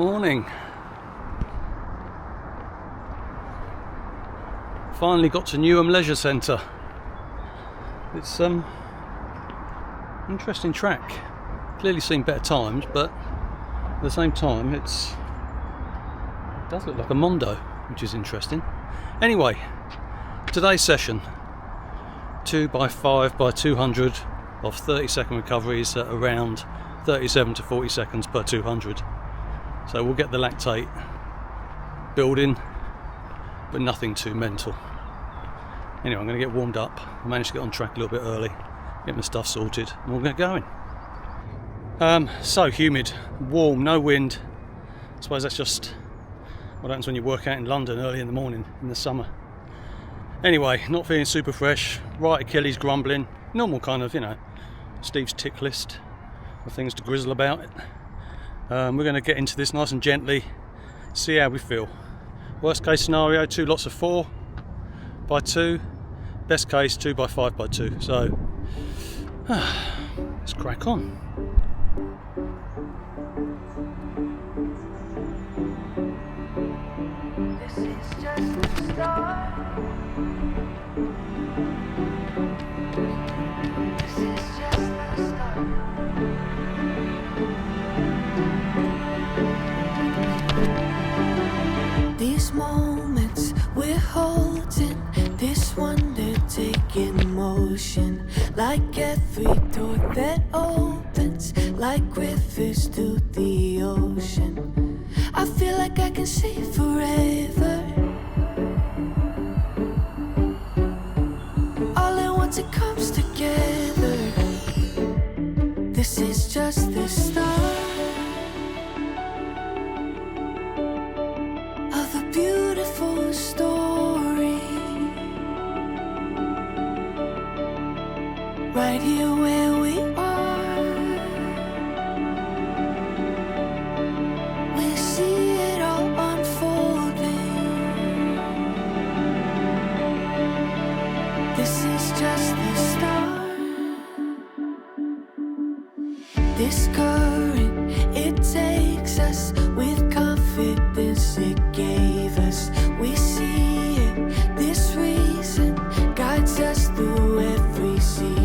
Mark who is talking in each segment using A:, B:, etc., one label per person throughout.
A: Morning. Finally got to Newham Leisure Centre. It's interesting track. Clearly seen better times, but at the same time it does look like a Mondo, which is interesting. Anyway, today's session, 2x5x200 of 30-second recoveries at around 37 to 40 seconds per 200. So we'll get the lactate building, but nothing too mental. Anyway, I'm going to get warmed up. I managed to get on track a little bit early, get my stuff sorted, and we'll get going. So humid, warm, no wind. I suppose that's just what happens when you work out in London early in the morning in the summer. Anyway, not feeling super fresh, right Achilles grumbling, normal kind of, Steve's tick list of things to grizzle about it. We're going to get into this nice and gently, see how we feel. Worst case scenario, 2 lots of 4x2. Best case, 2x5x2. So, let's crack on.
B: This is just the start. This is just the start. These moments we're holding, this wonder-taking motion, like every door that opens, like rivers to the ocean. I feel like I can see forever. All at once it comes together. This is just the start of a beautiful story. Right here where we are, we see it all unfolding. This is just the start. This current, it takes us with confidence it gave us. We see it, this reason guides us through every season.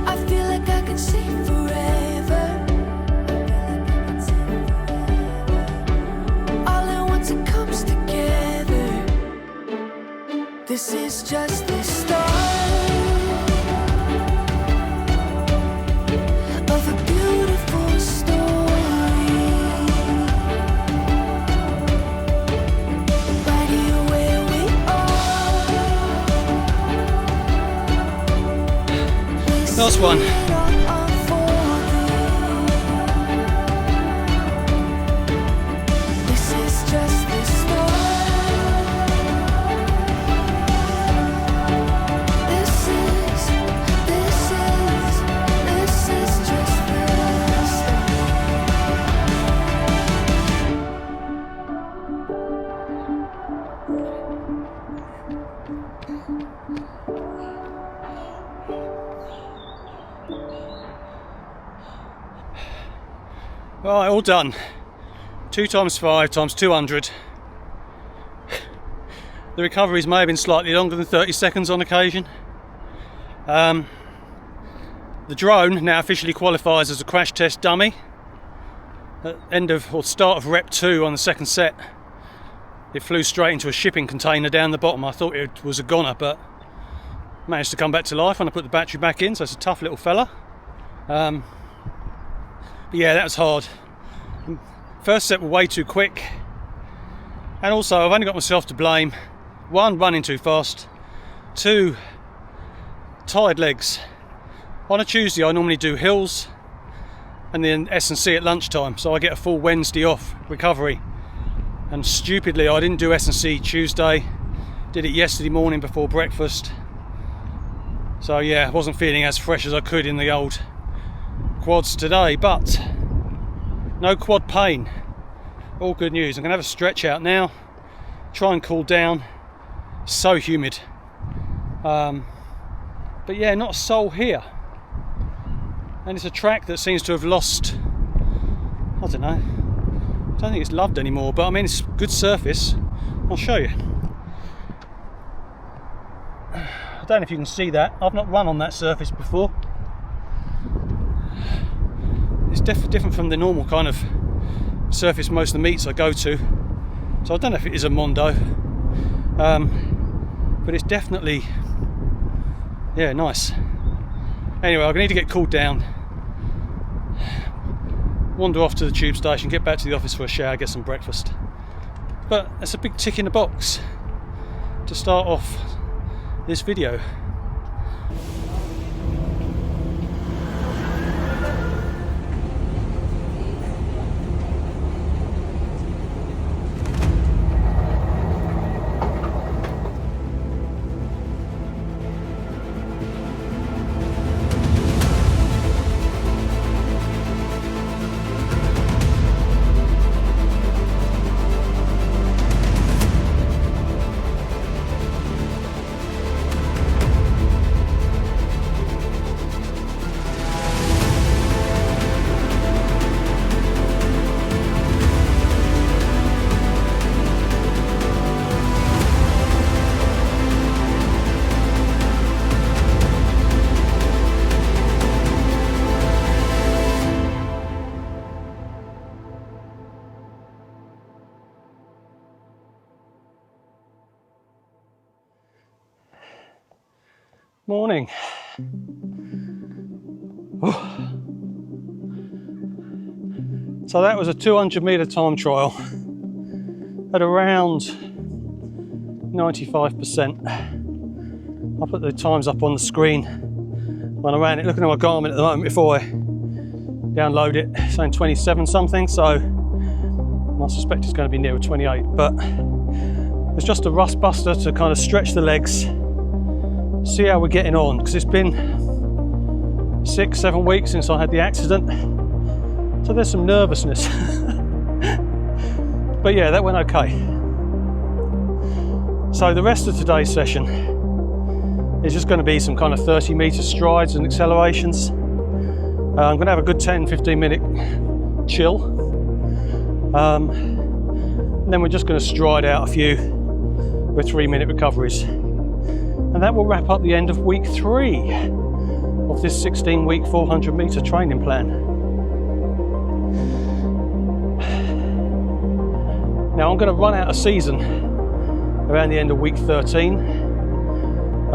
B: I feel like I can see forever. All at once it comes together. This is just the start of a beautiful story. Right here where we are.
A: Last one.
B: This is just the start. This is just the start.
A: Right, all done. 2x5x200. The recoveries may have been slightly longer than 30 seconds on occasion. The drone now officially qualifies as a crash test dummy. At start of rep 2 on the second set, it flew straight into a shipping container down the bottom. I thought it was a goner, but managed to come back to life when I put the battery back in, so it's a tough little fella. But yeah, that was hard. First set were way too quick, and also I've only got myself to blame. 1, running too fast. 2, tired legs. On a Tuesday I normally do hills and then S&C at lunchtime, so I get a full Wednesday off recovery, and stupidly I didn't do S&C Tuesday, did it yesterday morning before breakfast. So yeah, I wasn't feeling as fresh as I could in the old quads today, but no quad pain. All good news. I'm going to have a stretch out now, try and cool down. So humid. But yeah, not a soul here. And it's a track that seems to have lost, I don't know, I don't think it's loved anymore, but I mean, it's a good surface. I'll show you. I don't know if you can see that. I've not run on that surface before. It's different from the normal kind of surface most of the meets I go to. So I don't know if it is a Mondo, but it's definitely, yeah, nice. Anyway, I need to get cooled down, wander off to the tube station, get back to the office for a shower, get some breakfast. But that's a big tick in the box to start off this video. Morning. So that was a 200 metre time trial at around 95%. I'll put the times up on the screen when I ran it. Looking at my Garmin at the moment before I download it, saying 27 something, so I suspect it's going to be near 28, but it's just a rust buster to kind of stretch the legs, see how we're getting on, because it's been 6-7 weeks since I had the accident, so there's some nervousness. But yeah, that went okay. So the rest of today's session is just going to be some kind of 30 metre strides and accelerations. I'm going to have a good 10-15 minute chill, and then we're just going to stride out a few with 3-minute recoveries. And that will wrap up the end of week 3 of this 16-week 400 metre training plan. Now I'm going to run out of season around the end of week 13, and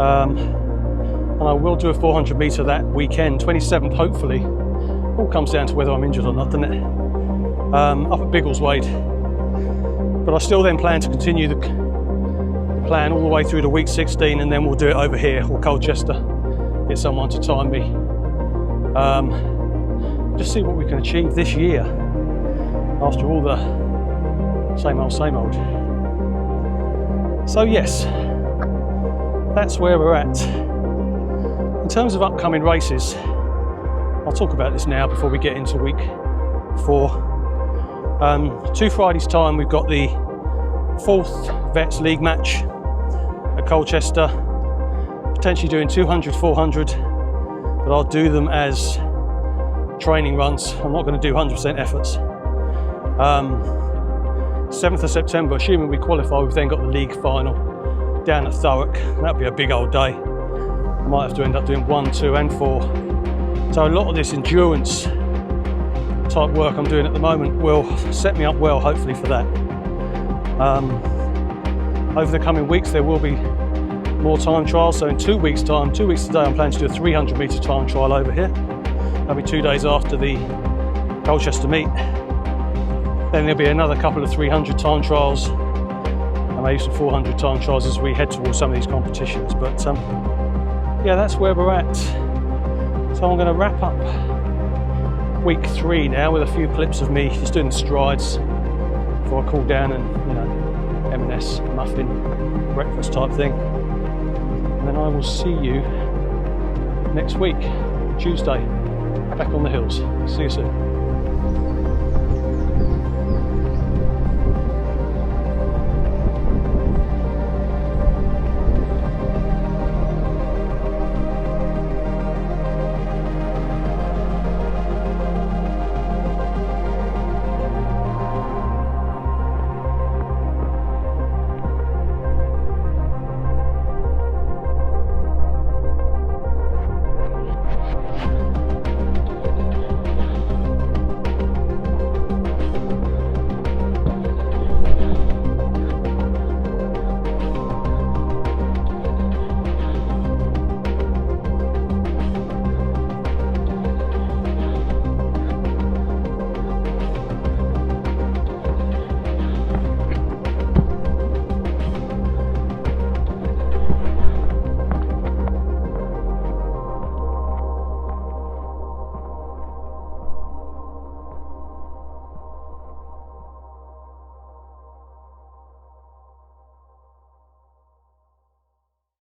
A: I will do a 400 metre that weekend, 27th hopefully. All comes down to whether I'm injured or not, doesn't it? Up at Biggleswade. But I still then plan to continue the plan all the way through to week 16, and then we'll do it over here or Colchester, get someone to time me, just see what we can achieve this year after all the same old. So yes, that's where we're at. In terms of upcoming races, I'll talk about this now before we get into week 4. 2 Fridays time we've got the 4th Vets League match at Colchester, potentially doing 200, 400, but I'll do them as training runs. I'm not going to do 100% efforts. 7th of September, assuming we qualify, we've then got the league final down at Thurrock. That'll be a big old day. I might have to end up doing 1, 2 and 4. So a lot of this endurance type work I'm doing at the moment will set me up well, hopefully, for that. Over the coming weeks there will be more time trials, so in 2 weeks time, 2 weeks today, I'm planning to do a 300 metre time trial over here. That'll be 2 days after the Colchester meet. Then there'll be another couple of 300 time trials and maybe some 400 time trials as we head towards some of these competitions. But yeah, that's where we're at. So I'm going to wrap up week 3 now with a few clips of me just doing the strides before I cool down and, you know, M&S, muffin, breakfast type thing. And then I will see you next week, Tuesday, back on the hills. See you soon.